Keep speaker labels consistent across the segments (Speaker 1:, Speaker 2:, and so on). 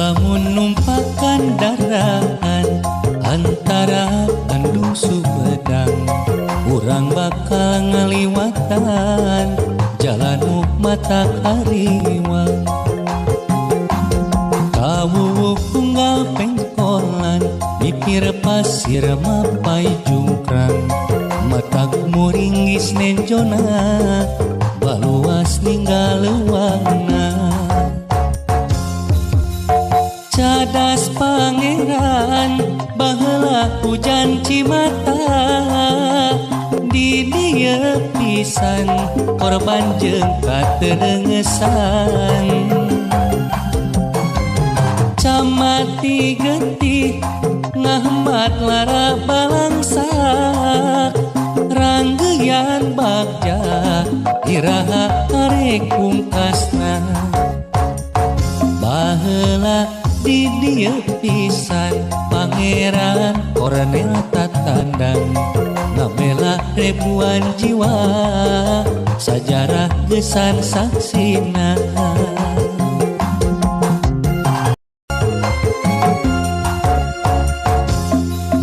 Speaker 1: Lamun numpak kendaraan antara Bandung Sumedang, urang bakal ngaliwatan jalan nu mata kariwang. Kawuwuh tunggal pengkolan, mipir pasir mapai jungkrang, matak muringgis nenjona, baluas ninggaleungna. Cadas pangeran baheula hujan Cimata, di dieu pisan korban jeung katerengesan. Camati getih ngahmat lara balangsak, ranggeyan bagja iraha arek pungkasna. Baheula di dieu pisan pangeran Kornel Tatandang, ngabela ribuan jiwa sajarah gesan saksina.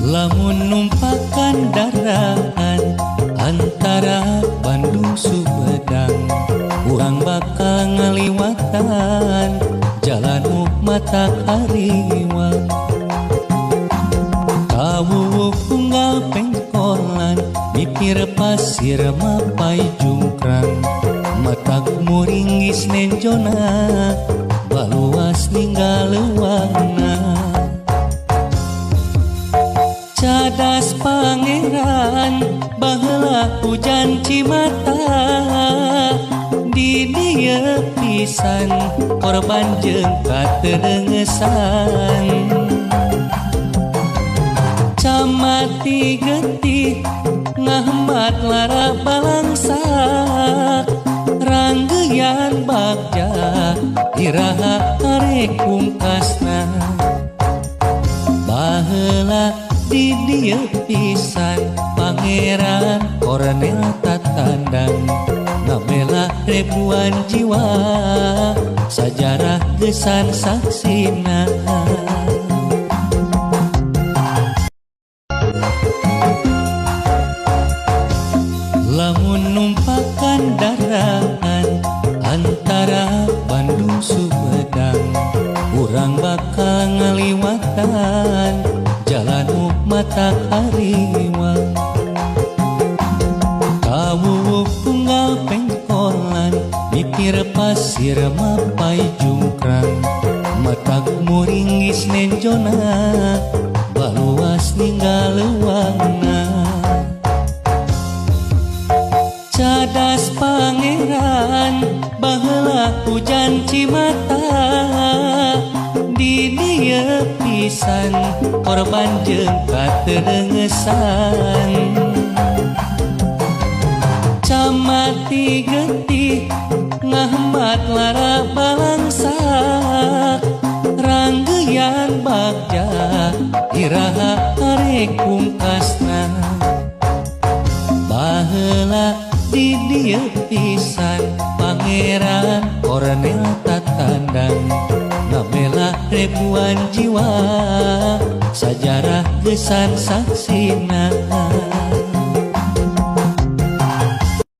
Speaker 1: Lamun numpak kendaraan antara Bandung Sumedang, urang bakal ngaliwatan jalan nu mata kariwang. Kawuwuh tunggal pengkolan, mipir pasir mapai jungkrang, matak muringgis nenjona, baluas ninggaleungna. Cadas pangeran baheula hujan Cimata, di dieu pisan korban jeung katerengesan. Camati getih ngahmat lara balangsak, ranggeyan bagja iraha arek pungkasna. Baheula di dieu pisan pangeran Kornel Tatandang, ngabela ribuan jiwa sajarah gesan saksina. Lamun numpak kendaraan antara Bandung Sumedang, urang bakal ngaliwatan jalan nu mata kariwang. Kawuwuh tunggal pengkolan, mipir pasir mapai jungkrang, matak muringgis nenjona, baluas ninggaleungna. Cadas pangeran baheula hujan Cimata, di dieu pisan korban jeung katerengesan. Camati getih ngahmat lara balangsak, ranggeyan bagja iraha arek pungkasna. Baheula di dieu pisan pangeran Kornel Tatandang, ngabela ribuan jiwa sajarah gesan saksina.